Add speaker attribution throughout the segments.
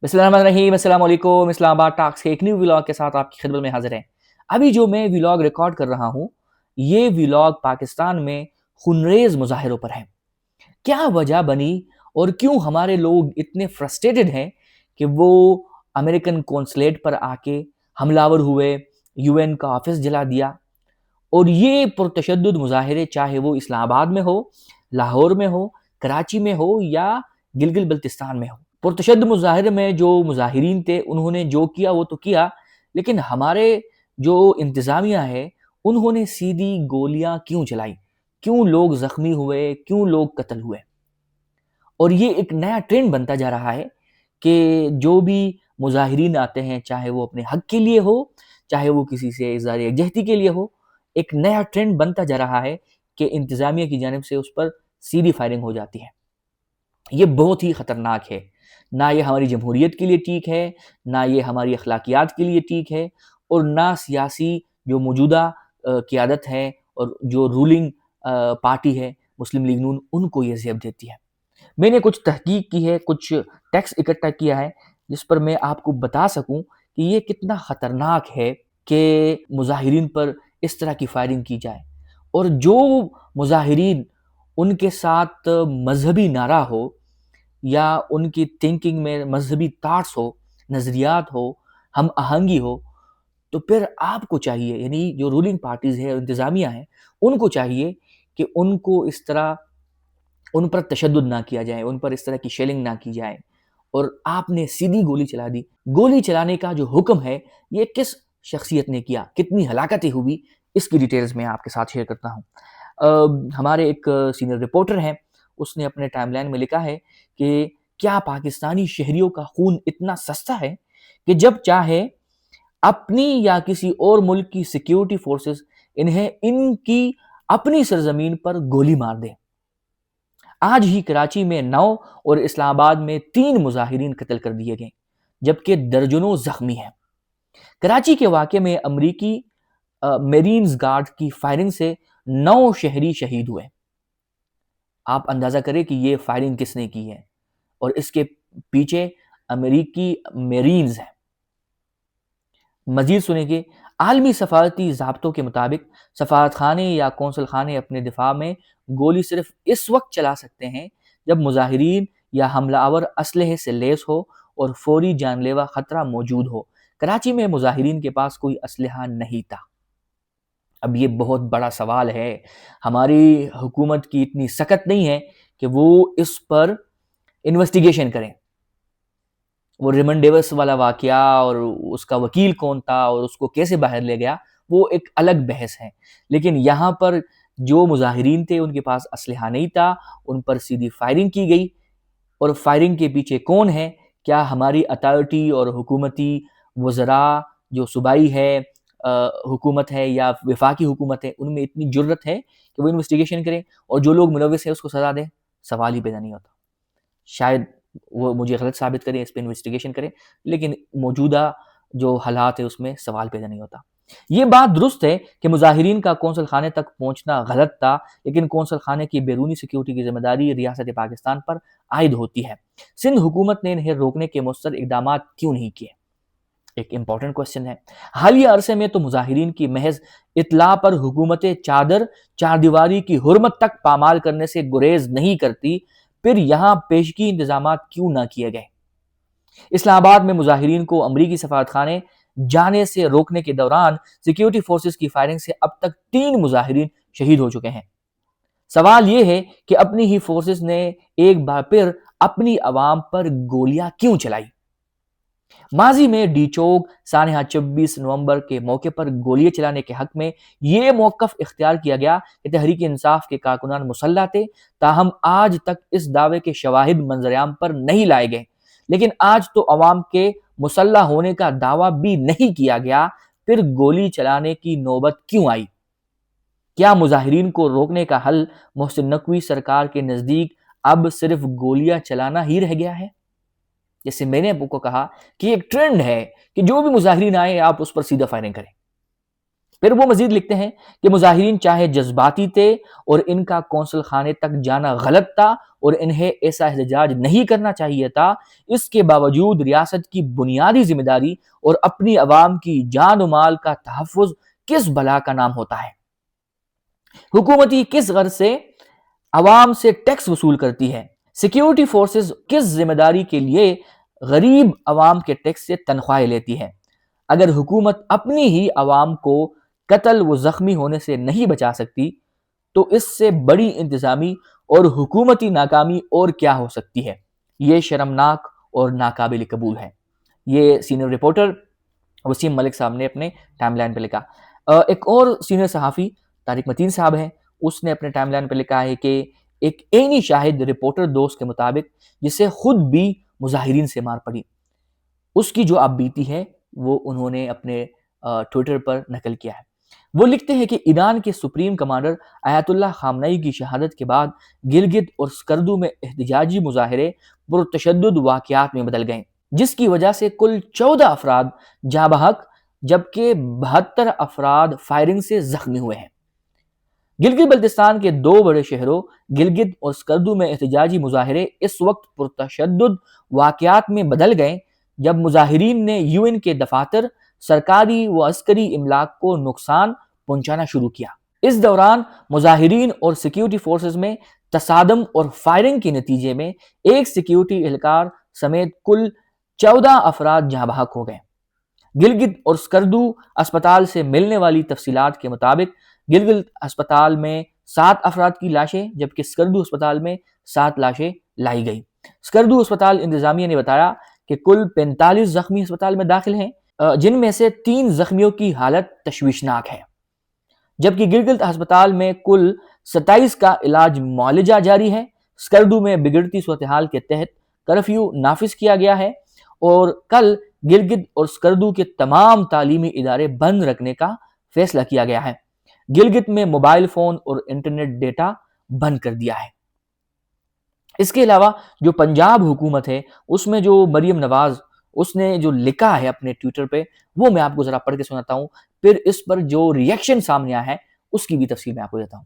Speaker 1: بسم اللہ الرحمن الرحیم، السلام علیکم۔ اسلام آباد ٹاکس کے ایک نیو ولاگ کے ساتھ آپ کی خدمت میں حاضر ہیں۔ ابھی جو میں ولاگ ریکارڈ کر رہا ہوں، یہ ولاگ پاکستان میں خونریز مظاہروں پر ہے۔ کیا وجہ بنی اور کیوں ہمارے لوگ اتنے فرسٹریٹڈ ہیں کہ وہ امریکن کونسلیٹ پر آ کے حملہ آور ہوئے، یو این کا آفس جلا دیا، اور یہ پرتشدد مظاہرے چاہے وہ اسلام آباد میں ہو، لاہور میں ہو، کراچی میں ہو یا گلگت بلتستان میں ہو۔ پرتشدد مظاہرے میں جو مظاہرین تھے انہوں نے جو کیا وہ تو کیا، لیکن ہمارے جو انتظامیہ ہے انہوں نے سیدھی گولیاں کیوں چلائی؟ کیوں لوگ زخمی ہوئے؟ کیوں لوگ قتل ہوئے؟ اور یہ ایک نیا ٹرینڈ بنتا جا رہا ہے کہ جو بھی مظاہرین آتے ہیں، چاہے وہ اپنے حق کے لیے ہو، چاہے وہ کسی سے اظہار یکجہتی کے لیے ہو، ایک نیا ٹرینڈ بنتا جا رہا ہے کہ انتظامیہ کی جانب سے اس پر سیدھی فائرنگ ہو جاتی ہے۔ یہ بہت ہی خطرناک ہے، نہ یہ ہماری جمہوریت کے لیے ٹھیک ہے، نہ یہ ہماری اخلاقیات کے لیے ٹھیک ہے، اور نہ سیاسی جو موجودہ قیادت ہے اور جو رولنگ پارٹی ہے مسلم لیگ نون، ان کو یہ زیب دیتی ہے۔ میں نے کچھ تحقیق کی ہے، کچھ ٹیکسٹ اکٹھا کیا ہے جس پر میں آپ کو بتا سکوں کہ یہ کتنا خطرناک ہے کہ مظاہرین پر اس طرح کی فائرنگ کی جائے، اور جو مظاہرین ان کے ساتھ مذہبی نعرہ ہو یا ان کی تھنکنگ میں مذہبی تھاٹس ہو، نظریات ہو، ہم آہنگی ہو، تو پھر آپ کو چاہیے، یعنی جو رولنگ پارٹیز ہے، انتظامیہ ہیں، ان کو چاہیے کہ ان کو اس طرح ان پر تشدد نہ کیا جائے، ان پر اس طرح کی شیلنگ نہ کی جائے۔ اور آپ نے سیدھی گولی چلا دی۔ گولی چلانے کا جو حکم ہے یہ کس شخصیت نے کیا، کتنی ہلاکتیں ہوئی، اس کی ڈیٹیلز میں آپ کے ساتھ شیئر کرتا ہوں۔ ہمارے ایک سینئر رپورٹر ہیں، اس نے اپنے ٹائم لائن میں لکھا ہے کہ کیا پاکستانی شہریوں کا خون اتنا سستا ہے کہ جب چاہے اپنی یا کسی اور ملک کی سیکیورٹی فورسز انہیں ان کی اپنی سرزمین پر گولی مار دیں۔ آج ہی کراچی میں 9 اور اسلام آباد میں 3 مظاہرین قتل کر دیے گئے، جبکہ درجنوں زخمی ہیں۔ کراچی کے واقعے میں امریکی میرینز گارڈ کی فائرنگ سے 9 شہری شہید ہوئے۔ آپ اندازہ کریں کہ یہ فائرنگ کس نے کی ہے، اور اس کے پیچھے امریکی میرینز ہیں۔ مزید سنیں کہ عالمی سفارتی ضابطوں کے مطابق سفارت خانے یا قونصل خانے اپنے دفاع میں گولی صرف اس وقت چلا سکتے ہیں جب مظاہرین یا حملہ آور اسلحے سے لیس ہو اور فوری جان لیوا خطرہ موجود ہو۔ کراچی میں مظاہرین کے پاس کوئی اسلحہ نہیں تھا۔ اب یہ بہت بڑا سوال ہے، ہماری حکومت کی اتنی سخت نہیں ہے کہ وہ اس پر انویسٹیگیشن کریں۔ وہ ریمن ڈیوس والا واقعہ اور اس کا وکیل کون تھا اور اس کو کیسے باہر لے گیا، وہ ایک الگ بحث ہے، لیکن یہاں پر جو مظاہرین تھے ان کے پاس اسلحہ نہیں تھا، ان پر سیدھی فائرنگ کی گئی، اور فائرنگ کے پیچھے کون ہے؟ کیا ہماری اتھارٹی اور حکومتی وزراء جو صوبائی ہے، حکومت ہے یا وفاقی حکومت ہے، ان میں اتنی جرت ہے کہ وہ انویسٹیگیشن کریں اور جو لوگ ملوث ہیں اس کو سزا دیں؟ سوال ہی پیدا نہیں ہوتا۔ شاید وہ مجھے غلط ثابت کریں، اس پہ انویسٹیگیشن کریں، لیکن موجودہ جو حالات ہے اس میں سوال پیدا نہیں ہوتا۔ یہ بات درست ہے کہ مظاہرین کا قونصل خانے تک پہنچنا غلط تھا، لیکن قونصل خانے کی بیرونی سیکیورٹی کی ذمہ داری ریاست پاکستان پر عائد ہوتی ہے۔ سندھ حکومت نے انہیں روکنے کے مؤثر اقدامات کیوں نہیں کیے؟ ایک امپورٹنٹ کوسچن ہے۔ حالیہ عرصے میں تو مظاہرین کی محض اطلاع پر حکومت چار دیواری کی حرمت تک پامال کرنے سے گریز نہیں کرتی، پھر یہاں پیشگی انتظامات کیوں نہ کیے گئے؟ اسلام آباد میں مظاہرین کو امریکی سفارت خانے جانے سے روکنے کے دوران سیکیورٹی فورسز کی فائرنگ سے اب تک 3 مظاہرین شہید ہو چکے ہیں۔ سوال یہ ہے کہ اپنی ہی فورسز نے ایک بار پھر اپنی عوام پر گولیاں کیوں چلائی؟ ماضی میں ڈی چوک سانحہ 26 نومبر کے موقع پر گولیاں چلانے کے حق میں یہ موقف اختیار کیا گیا کہ تحریک انصاف کے کارکنان مسلح تھے، تاہم آج تک اس دعوے کے شواہد منظر عام پر نہیں لائے گئے۔ لیکن آج تو عوام کے مسلح ہونے کا دعویٰ بھی نہیں کیا گیا، پھر گولی چلانے کی نوبت کیوں آئی؟ کیا مظاہرین کو روکنے کا حل محسن نقوی سرکار کے نزدیک اب صرف گولیاں چلانا ہی رہ گیا ہے؟ جیسے میں نے آپ کو کہا کہ ایک ٹرینڈ ہے کہ جو بھی مظاہرین آئے آپ اس پر سیدھا فائرنگ کریں۔ پھر وہ مزید لکھتے ہیں کہ مظاہرین چاہے جذباتی تھے اور ان کا قونصل خانے تک جانا غلط تھا اور انہیں ایسا احتجاج نہیں کرنا چاہیے تھا، اس کے باوجود ریاست کی بنیادی ذمہ داری اور اپنی عوام کی جان و مال کا تحفظ کس بلا کا نام ہوتا ہے؟ حکومتی کس غرض سے عوام سے ٹیکس وصول کرتی ہے؟ سیکیورٹی فورسز کس ذمہ داری کے لیے غریب عوام کے ٹیکس سے تنخواہیں لیتی ہے؟ اگر حکومت اپنی ہی عوام کو قتل و زخمی ہونے سے نہیں بچا سکتی تو اس سے بڑی انتظامی اور حکومتی ناکامی اور کیا ہو سکتی ہے؟ یہ شرمناک اور ناقابل قبول ہے۔ یہ سینئر رپورٹر وسیم ملک صاحب نے اپنے ٹائم لائن پہ لکھا۔ ایک اور سینئر صحافی طارق متین صاحب ہیں، اس نے اپنے ٹائم لائن پہ لکھا ہے کہ ایک عینی شاہد رپورٹر دوست کے مطابق جسے خود بھی مظاہرین سے مار پڑی، اس کی جو اب بیتی ہے وہ انہوں نے اپنے ٹویٹر پر نقل کیا ہے۔ وہ لکھتے ہیں کہ ایران کے سپریم کمانڈر آیت اللہ خامنئی کی شہادت کے بعد گلگت اور سکردو میں احتجاجی مظاہرے پرتشدد واقعات میں بدل گئے، جس کی وجہ سے کل 14 افراد جاں بحق جبکہ 72 افراد فائرنگ سے زخمی ہوئے ہیں۔ گلگت بلتستان کے 2 بڑے شہروں گلگت اور سکردو میں احتجاجی مظاہرے اس وقت پرتشدد واقعات میں بدل گئے جب مظاہرین نے UN کے دفاتر، سرکاری و عسکری املاک کو نقصان پہنچانا شروع کیا۔ اس دوران مظاہرین اور سیکیورٹی فورسز میں تصادم اور فائرنگ کے نتیجے میں ایک سیکیورٹی اہلکار سمیت کل 14 افراد جاں بحق ہو گئے۔ گلگت اور سکردو اسپتال سے ملنے والی تفصیلات کے مطابق گلگت اسپتال میں 7 افراد کی لاشیں جبکہ سکردو اسپتال میں 7 لاشیں لائی گئی۔ سکردو اسپتال انتظامیہ نے بتایا کہ کل 45 زخمی اسپتال میں داخل ہیں، جن میں سے 3 زخمیوں کی حالت تشویشناک ہے، جبکہ گلگت اسپتال میں کل 27 کا علاج معالجہ جاری ہے۔ سکردو میں بگڑتی صورتحال کے تحت کرفیو نافذ کیا گیا ہے اور کل گلگت اور سکردو کے تمام تعلیمی ادارے بند رکھنے کا فیصلہ کیا گیا ہے۔ گلگت میں موبائل فون اور انٹرنیٹ ڈیٹا بند کر دیا ہے۔ اس کے علاوہ جو پنجاب حکومت ہے اس میں جو مریم نواز اس نے جو لکھا ہے اپنے ٹویٹر پہ، وہ میں آپ کو ذرا پڑھ کے سناتا ہوں، پھر اس پر جو ریئیکشن سامنے آیا ہے اس کی بھی تفصیل میں آپ کو دیتا ہوں۔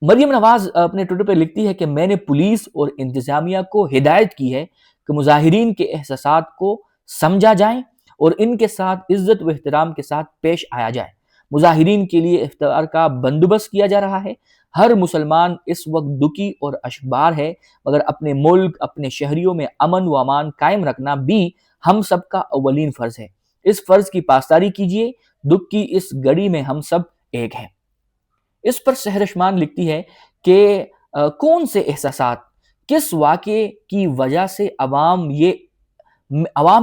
Speaker 1: مریم نواز اپنے ٹویٹر پہ لکھتی ہے کہ میں نے پولیس اور انتظامیہ کو ہدایت کی ہے کہ مظاہرین کے احساسات کو سمجھا جائیں اور ان کے ساتھ عزت و احترام کے ساتھ پیش آیا جائے۔ مظاہرین کے لیے افطار کا بندوبست کیا جا رہا ہے۔ ہر مسلمان اس وقت دکھی اور اشکبار ہے، مگر اپنے ملک، اپنے شہریوں میں امن و امان قائم رکھنا بھی ہم سب کا اولین فرض ہے۔ اس فرض کی پاسداری کیجیے، دکھ کی اس گھڑی میں ہم سب ایک ہیں۔ اس پر سحرشمان لکھتی ہے کہ کون سے احساسات، کس واقعے کی وجہ سے عوام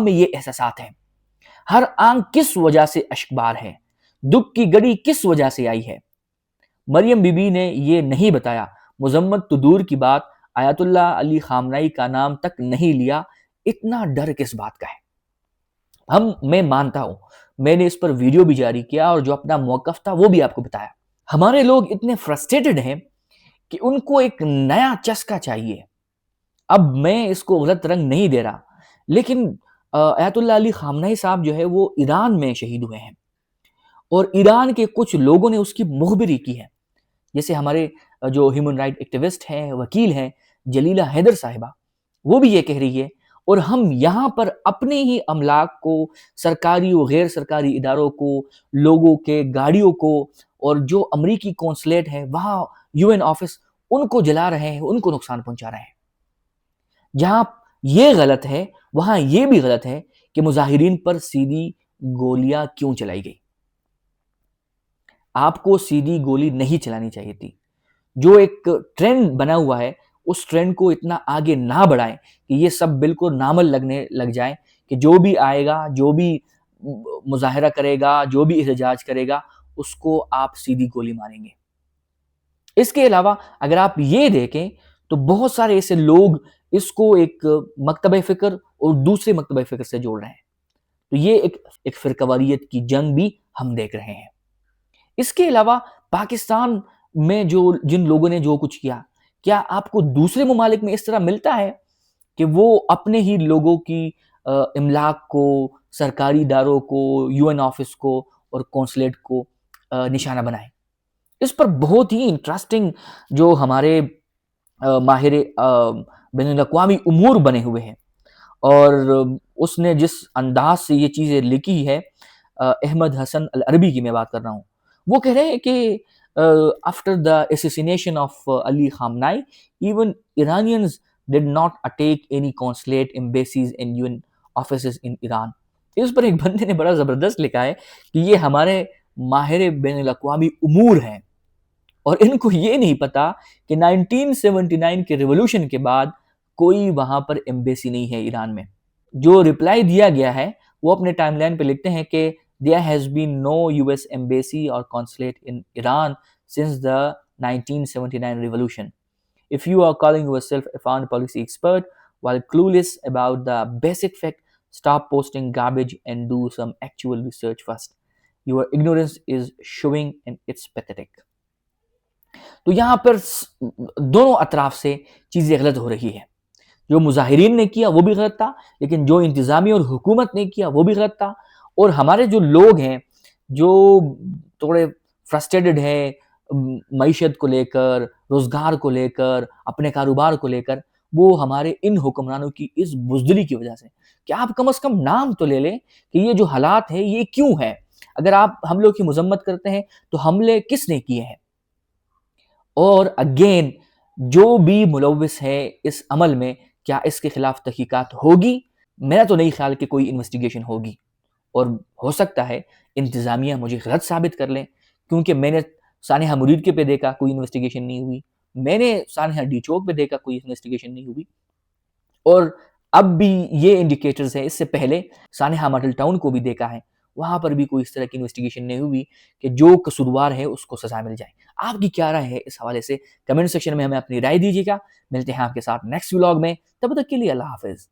Speaker 1: میں یہ احساسات ہیں، ہر آنکھ کس وجہ سے اشکبار ہے، دکھ کی گھڑی کس وجہ سے آئی ہے۔ مریم بی بی نے یہ نہیں بتایا، مذمت تو دور کی بات، آیت اللہ علی خامنئی کا نام تک نہیں لیا، اتنا ڈر کس بات کا ہے؟ میں مانتا ہوں، میں نے اس پر ویڈیو بھی جاری کیا اور جو اپنا موقف تھا وہ بھی آپ کو بتایا۔ ہمارے لوگ اتنے فرسٹریٹڈ ہیں کہ ان کو ایک نیا چسکا چاہیے۔ اب میں اس کو غلط رنگ نہیں دے رہا، لیکن آیت اللہ علی خامنئی صاحب جو ہے وہ ایران میں شہید ہوئے ہیں اور ایران کے کچھ لوگوں نے اس کی مخبری کی ہے، جیسے ہمارے جو ہیومن رائٹ ایکٹیوسٹ ہیں، وکیل ہیں جلیلہ حیدر صاحبہ، وہ بھی یہ کہہ رہی ہے، اور ہم یہاں پر اپنے ہی املاک کو، سرکاری و غیر سرکاری اداروں کو، لوگوں کے گاڑیوں کو، اور جو امریکی کونسلیٹ ہے وہاں UN آفس، ان کو جلا رہے ہیں، ان کو نقصان پہنچا رہے ہیں۔ جہاں یہ غلط ہے وہاں یہ بھی غلط ہے کہ مظاہرین پر سیدھی گولیاں کیوں چلائی گئی۔ آپ کو سیدھی گولی نہیں چلانی چاہیے تھی۔ جو ایک ٹرینڈ بنا ہوا ہے اس ٹرینڈ کو اتنا آگے نہ بڑھائیں کہ یہ سب بالکل نارمل لگنے لگ جائیں کہ جو بھی آئے گا، جو بھی مظاہرہ کرے گا، جو بھی احتجاج کرے گا، اس کو آپ سیدھی گولی ماریں گے۔ اس کے علاوہ اگر آپ یہ دیکھیں تو بہت سارے ایسے لوگ اس کو ایک مکتبہ فکر اور دوسرے مکتبہ فکر سے جوڑ رہے ہیں، تو یہ ایک فرقہ واریت کی جنگ بھی ہم دیکھ رہے ہیں۔ اس کے علاوہ پاکستان میں جن لوگوں نے جو کچھ کیا آپ کو دوسرے ممالک میں اس طرح ملتا ہے کہ وہ اپنے ہی لوگوں کی املاک کو، سرکاری اداروں کو، UN آفس کو اور کونسلیٹ کو نشانہ بنائے. اس پر بہت ہی انٹرسٹنگ جو ہمارے ماہر بین الاقوامی امور بنے ہوئے ہیں، اور اس نے جس انداز سے یہ چیزیں لکھی ہے، احمد حسن العربی کی میں بات کر رہا ہوں، وہ کہہ رہے ہیں کہ after the assassination of Ali Khamenei, even Iranians did not attack any consulate, embassies and UN offices in Iran. اس پر ایک بندے نے بڑا زبردست لکھا ہے کہ یہ ہمارے ماہر بین الاقوامی امور ہیں، اور ان کو یہ نہیں پتا کہ 1979 کے ریولوشن کے بعد کوئی وہاں پر ایمبیسی نہیں ہے ایران میں. جو رپلائی دیا گیا ہے وہ اپنے ٹائم لائن پہ لکھتے ہیں کہ there has been no US embassy or consulate in Iran since the 1979 revolution. If you are calling yourself a foreign policy expert while clueless about the basic fact, stop posting garbage and do some actual research first. Your ignorance is showing and it's pathetic. تو یہاں پر دونوں اطراف سے چیزیں غلط ہو رہی ہے. جو مظاہرین نے کیا وہ بھی غلط تھا، لیکن جو انتظامیہ اور حکومت نے کیا وہ بھی غلط تھا. اور ہمارے جو لوگ ہیں جو تھوڑے فرسٹریٹڈ ہیں معیشت کو لے کر، روزگار کو لے کر، اپنے کاروبار کو لے کر، وہ ہمارے ان حکمرانوں کی اس بزدلی کی وجہ سے کہ آپ کم از کم نام تو لے لیں کہ یہ جو حالات ہیں یہ کیوں ہے. اگر آپ حملوں کی مذمت کرتے ہیں تو حملے کس نے کیے ہیں؟ اور اگین جو بھی ملوث ہے اس عمل میں، کیا اس کے خلاف تحقیقات ہوگی؟ میرا تو نہیں خیال کہ کوئی انویسٹیگیشن ہوگی، اور ہو سکتا ہے انتظامیہ مجھے غلط ثابت کر لیں، کیونکہ میں نے سانحہ مرید کے پہ دیکھا کوئی انویسٹیگیشن نہیں ہوئی، میں نے سانحہ ڈی چوک پہ دیکھا کوئی انویسٹیگیشن نہیں ہوئی، اور اب بھی یہ انڈیکیٹرز ہیں. اس سے پہلے سانحہ ماڈل ٹاؤن کو بھی دیکھا ہے، وہاں پر بھی کوئی اس طرح کی انویسٹیگیشن نہیں ہوئی کہ جو قصوروار ہے اس کو سزا مل جائے. آپ کی کیا رائے ہے اس حوالے سے؟ کمنٹ سیکشن میں ہمیں اپنی رائے دیجیے گا. ملتے ہیں آپ کے ساتھ نیکسٹ ولاگ میں، تب تک کے لیے اللہ حافظ.